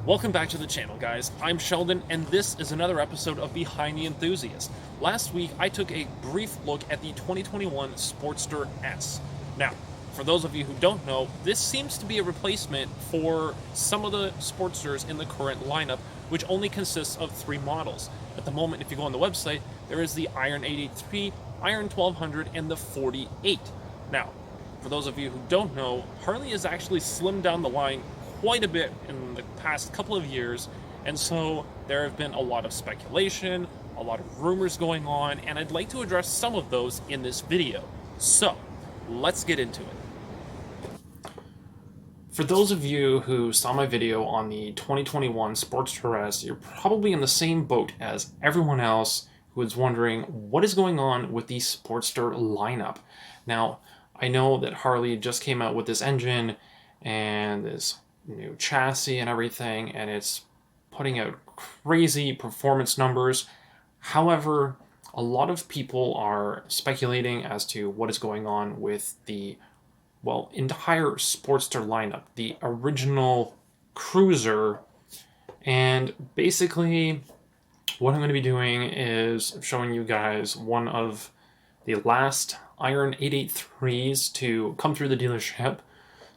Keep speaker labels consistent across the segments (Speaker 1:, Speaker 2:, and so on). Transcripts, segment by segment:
Speaker 1: Welcome back to the channel, guys. I'm Sheldon, and this is another episode of Behind the Enthusiast. Last week, I took a brief look at the 2021 Sportster S. Now, for those of you who don't know, this seems to be a replacement for some of the Sportsters in the current lineup, which only consists of 3 models. At the moment, if you go on the website, there is the Iron 883, Iron 1200, and the 48. Now, for those of you who don't know, Harley has actually slimmed down the line quite a bit in the past couple of years, and so there have been a lot of speculation, a lot of rumors going on, and I'd like to address some of those in this video. So, let's get into it. For those of you who saw my video on the 2021 Sportster S, you're probably in the same boat as everyone else who is wondering what is going on with the Sportster lineup. Now, I know that Harley just came out with this engine and this new chassis and everything, and it's putting out crazy performance numbers. However, a lot of people are speculating as to what is going on with the, entire Sportster lineup, the original cruiser. And basically, what I'm going to be doing is showing you guys one of the last Iron 883s to come through the dealership.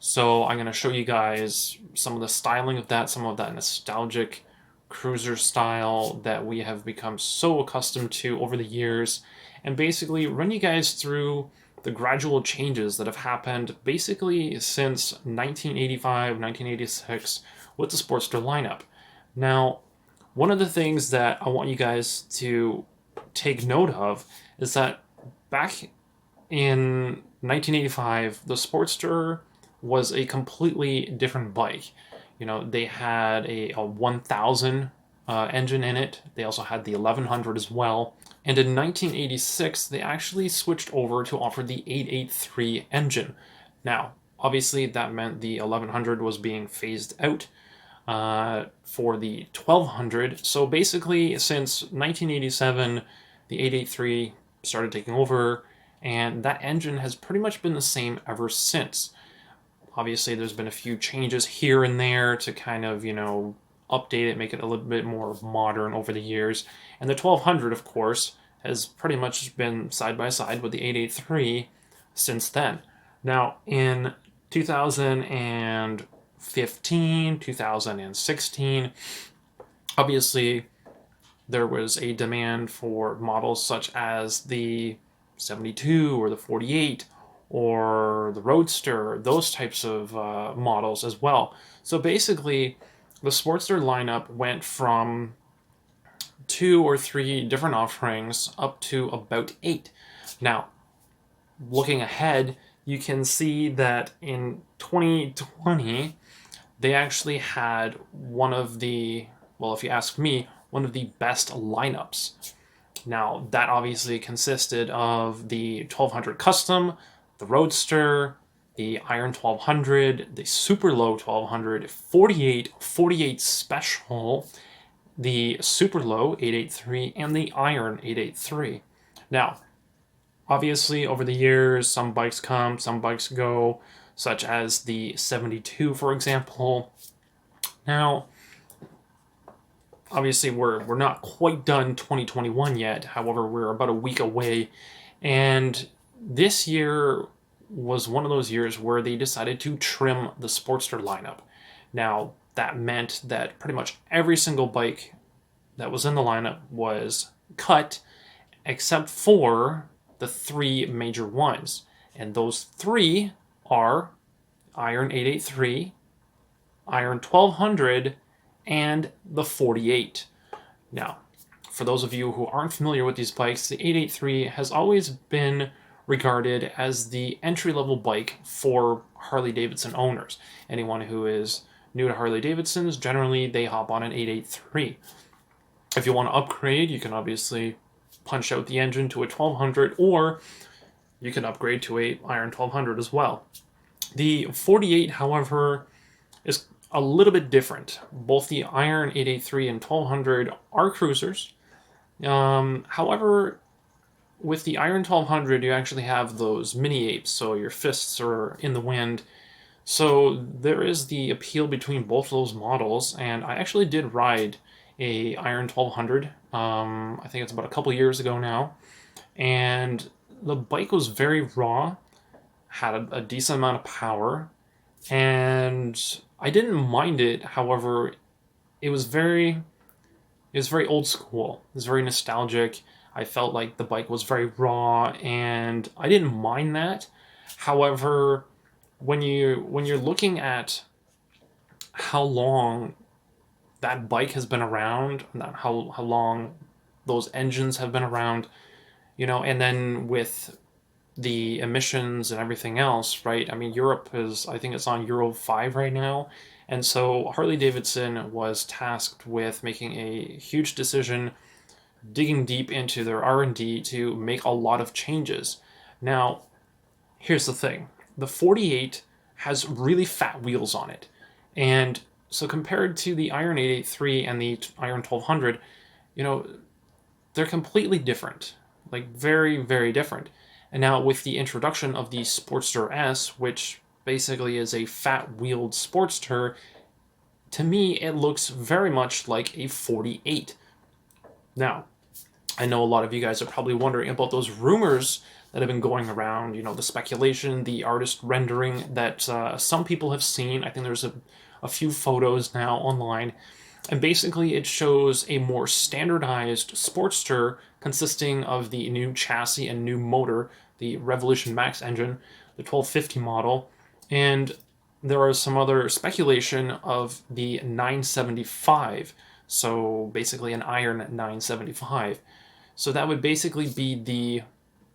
Speaker 1: So I'm going to show you guys some of the styling of that, some of that nostalgic cruiser style that we have become so accustomed to over the years, and basically run you guys through the gradual changes that have happened basically since 1985, 1986 with the Sportster lineup. Now, one of the things that I want you guys to take note of is that back in 1985, the Sportster was a completely different bike. You know, they had a 1000 engine in it. They also had the 1100 as well. And in 1986, they actually switched over to offer the 883 engine. Now, obviously, that meant the 1100 was being phased out for the 1200. So basically, since 1987, the 883 started taking over, and that engine has pretty much been the same ever since. Obviously, there's been a few changes here and there to kind of, update it, make it a little bit more modern over the years. And the 1200, of course, has pretty much been side by side with the 883 since then. Now, in 2015, 2016, obviously, there was a demand for models such as the 72 or the 48 or the Roadster, those types of models as well. So basically, the Sportster lineup went from 2 or 3 different offerings up to about 8. Now, looking ahead, you can see that in 2020, they actually had one of the, if you ask me, one of the best lineups. Now, that obviously consisted of the 1200 Custom, the Roadster, the Iron 1200, the Super Low 1200, 48 Special, the Super Low 883, and the Iron 883. Now, obviously, over the years, some bikes come, some bikes go, such as the 72, for example. Now, obviously, we're not quite done 2021 yet. However, we're about a week away, and this year was one of those years where they decided to trim the Sportster lineup. Now, that meant that pretty much every single bike that was in the lineup was cut, except for the 3 major ones. And those 3 are Iron 883, Iron 1200, and the 48. Now, for those of you who aren't familiar with these bikes, the 883 has always been regarded as the entry-level bike for Harley Davidson owners. Anyone who is new to Harley Davidsons, generally they hop on an 883. If you want to upgrade, you can obviously punch out the engine to a 1200, or you can upgrade to a Iron 1200 as well. The 48, however, is a little bit different. Both the Iron 883 and 1200 are cruisers. However, with the Iron 1200, you actually have those mini apes, so your fists are in the wind. So there is the appeal between both of those models, and I actually did ride a Iron 1200. I think it's about a couple years ago now, and the bike was very raw, had a decent amount of power, and I didn't mind it. However, it was very it was very old school. It was very nostalgic. I felt like the bike was very raw, and I didn't mind that. However, when you're looking at how long that bike has been around, how long those engines have been around, and then with the emissions and everything else, right? I mean, Europe is, I think it's on Euro 5 right now. And so Harley Davidson was tasked with making a huge decision, digging deep into their R&D to make a lot of changes. Now, here's the thing. The 48 has really fat wheels on it. And so compared to the Iron 883 and the Iron 1200, you know, they're completely different. Like very, very different. And now with the introduction of the Sportster S, which basically is a fat-wheeled Sportster, to me it looks very much like a 48. Now, I know a lot of you guys are probably wondering about those rumors that have been going around, the speculation, the artist rendering that some people have seen. I think there's a few photos now online. And basically, it shows a more standardized Sportster consisting of the new chassis and new motor, the Revolution Max engine, the 1250 model. And there is some other speculation of the 975. So basically, an Iron 975. So that would basically be the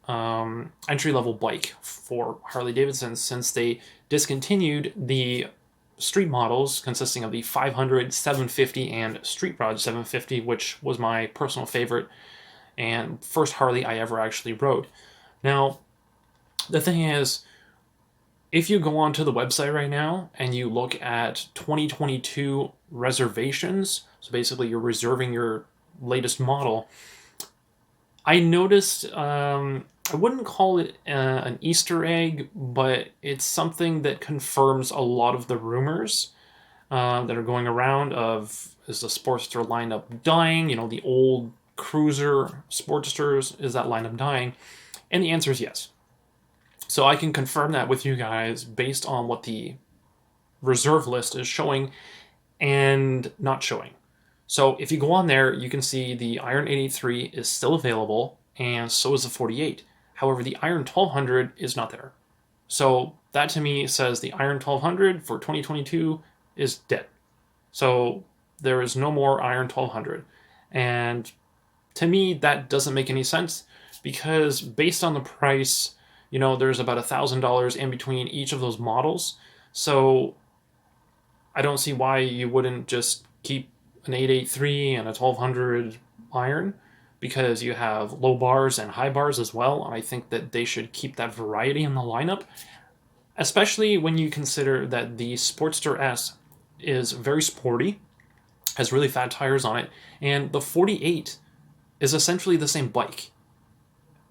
Speaker 1: entry-level bike for Harley Davidson, since they discontinued the street models consisting of the 500, 750, and Street Rod 750, which was my personal favorite and first Harley I ever actually rode. Now, the thing is, if you go onto the website right now and you look at 2022 reservations, so basically you're reserving your latest model, I noticed, I wouldn't call it an Easter egg, but it's something that confirms a lot of the rumors that are going around of, is the Sportster lineup dying? The old cruiser Sportsters, is that lineup dying? And the answer is yes. So I can confirm that with you guys based on what the reserve list is showing and not showing. So if you go on there, you can see the Iron 883 is still available, and so is the 48. However, the Iron 1200 is not there. So that to me says the Iron 1200 for 2022 is dead. So there is no more Iron 1200. And to me, that doesn't make any sense, because based on the price, there's about $1,000 in between each of those models. So I don't see why you wouldn't just keep an 883 and a 1200 Iron, because you have low bars and high bars as well. And I think that they should keep that variety in the lineup, especially when you consider that the Sportster S is very sporty, has really fat tires on it, and the 48 is essentially the same bike,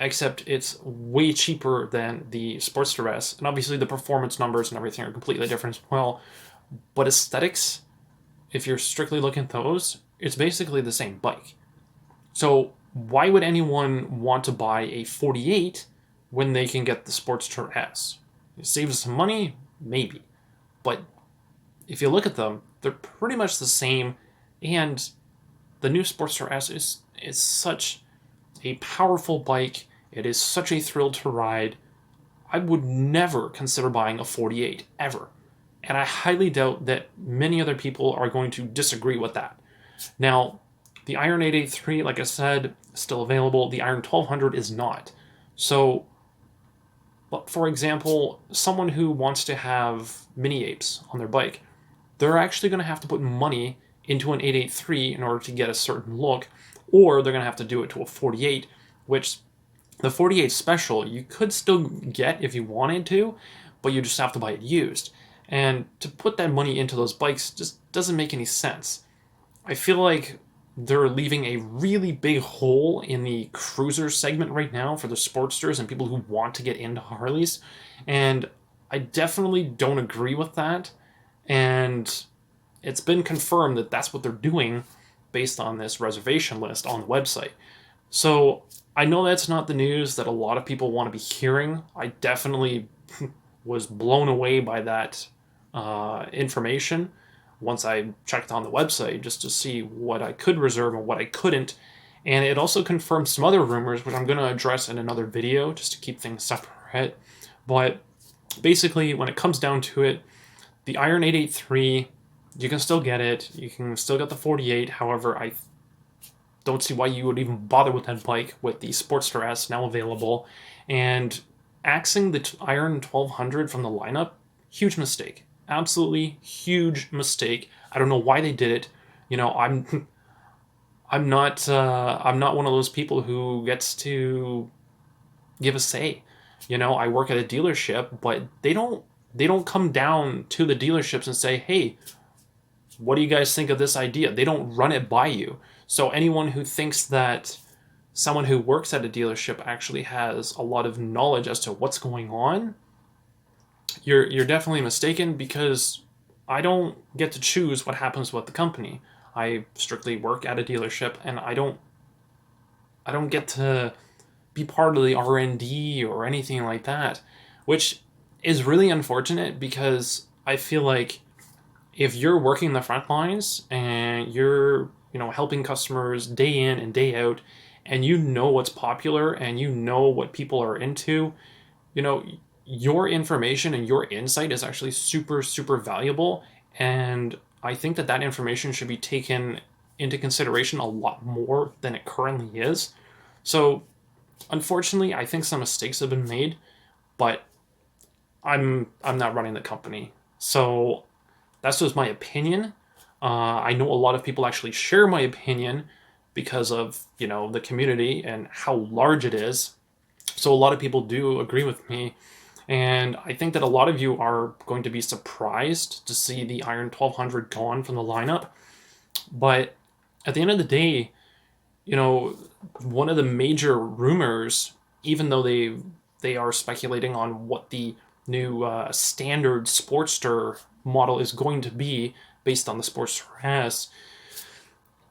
Speaker 1: except it's way cheaper than the Sportster S. And obviously the performance numbers and everything are completely different as well. But aesthetics, if you're strictly looking at those, it's basically the same bike. So why would anyone want to buy a 48 when they can get the Sportster S? It saves some money? Maybe. But if you look at them, they're pretty much the same, and the new Sportster S is such a powerful bike. It is such a thrill to ride. I would never consider buying a 48, ever. And I highly doubt that many other people are going to disagree with that. Now, the Iron 883, like I said, is still available. The Iron 1200 is not. So, for example, someone who wants to have mini apes on their bike, they're actually going to have to put money into an 883 in order to get a certain look, or they're going to have to do it to a 48, which the 48 Special you could still get if you wanted to, but you just have to buy it used. And to put that money into those bikes just doesn't make any sense. I feel like they're leaving a really big hole in the cruiser segment right now for the Sportsters and people who want to get into Harleys. And I definitely don't agree with that, and it's been confirmed that that's what they're doing based on this reservation list on the website. So I know that's not the news that a lot of people want to be hearing. I definitely was blown away by that information once I checked on the website just to see what I could reserve and what I couldn't. And it also confirmed some other rumors, which I'm going to address in another video just to keep things separate. But basically, when it comes down to it, the Iron 883, you can still get it. You can still get the 48. However, I don't see why you would even bother with that bike with the Sportster S now available. And axing the Iron 1200 from the lineup, huge mistake. Absolutely huge mistake. I don't know why they did it. You know, I'm not one of those people who gets to give a say. You know, I work at a dealership, but they don't come down to the dealerships and say, "Hey, what do you guys think of this idea?" They don't run it by you. So anyone who thinks that someone who works at a dealership actually has a lot of knowledge as to what's going on, you're definitely mistaken, because I don't get to choose what happens with the company. I strictly work at a dealership, and I don't get to be part of the R&D or anything like that, which is really unfortunate, because I feel like if you're working the front lines and you're, you know, helping customers day in and day out, and you know what's popular and you know what people are into, you know, your information and your insight is actually super, super valuable. And I think that that information should be taken into consideration a lot more than it currently is. So unfortunately, I think some mistakes have been made, but I'm not running the company. So that's just my opinion. I know a lot of people actually share my opinion because of, you know, the community and how large it is. So a lot of people do agree with me. And I think that a lot of you are going to be surprised to see the Iron 1200 gone from the lineup. But at the end of the day, you know, one of the major rumors, even though they are speculating on what the new standard Sportster model is going to be based on the Sportster S,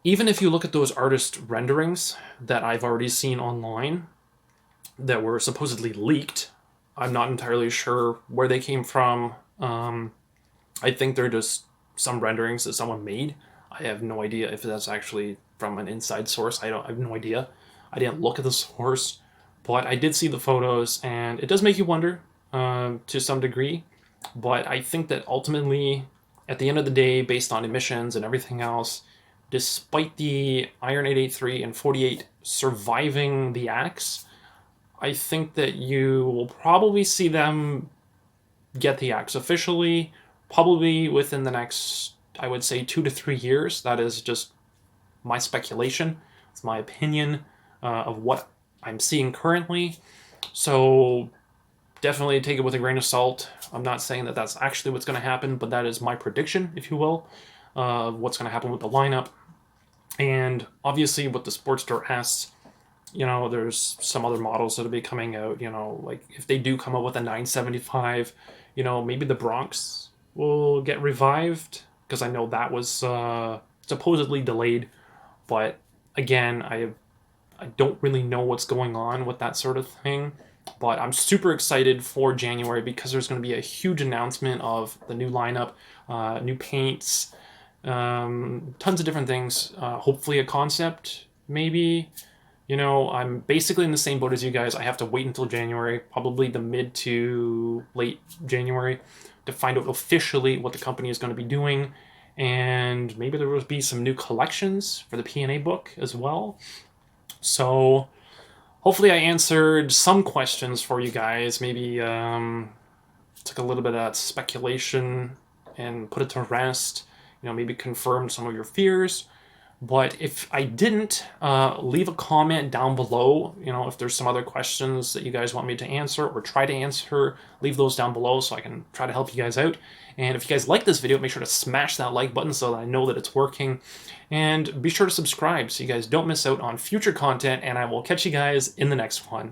Speaker 1: even if you look at those artist renderings that I've already seen online that were supposedly leaked, I'm not entirely sure where they came from. I think they're just some renderings that someone made. I have no idea if that's actually from an inside source. I have no idea. I didn't look at the source, but I did see the photos, and it does make you wonder to some degree. But I think that ultimately, at the end of the day, based on emissions and everything else, despite the Iron 883 and 48 surviving the axe, I think that you will probably see them get the axe officially, probably within the next, I would say, 2 to 3 years. That is just my speculation. It's my opinion of what I'm seeing currently. So definitely take it with a grain of salt. I'm not saying that that's actually what's going to happen, but that is my prediction, if you will, of what's going to happen with the lineup. And obviously with the Sportster S, you know, there's some other models that'll be coming out, you know, like if they do come up with a 975, you know, maybe the Bronx will get revived, because I know that was supposedly delayed. But again, I don't really know what's going on with that sort of thing. But I'm super excited for January, because there's going to be a huge announcement of the new lineup, new paints, tons of different things. Hopefully a concept, maybe. You know, I'm basically in the same boat as you guys. I have to wait until January, probably the mid to late January, to find out officially what the company is going to be doing. And maybe there will be some new collections for the P&A book as well. So hopefully I answered some questions for you guys. Maybe took a little bit of that speculation and put it to rest. You know, maybe confirmed some of your fears. But if I didn't, leave a comment down below. You know, if there's some other questions that you guys want me to answer or try to answer, leave those down below so I can try to help you guys out. And if you guys like this video, make sure to smash that like button so that I know that it's working. And be sure to subscribe so you guys don't miss out on future content, and I will catch you guys in the next one.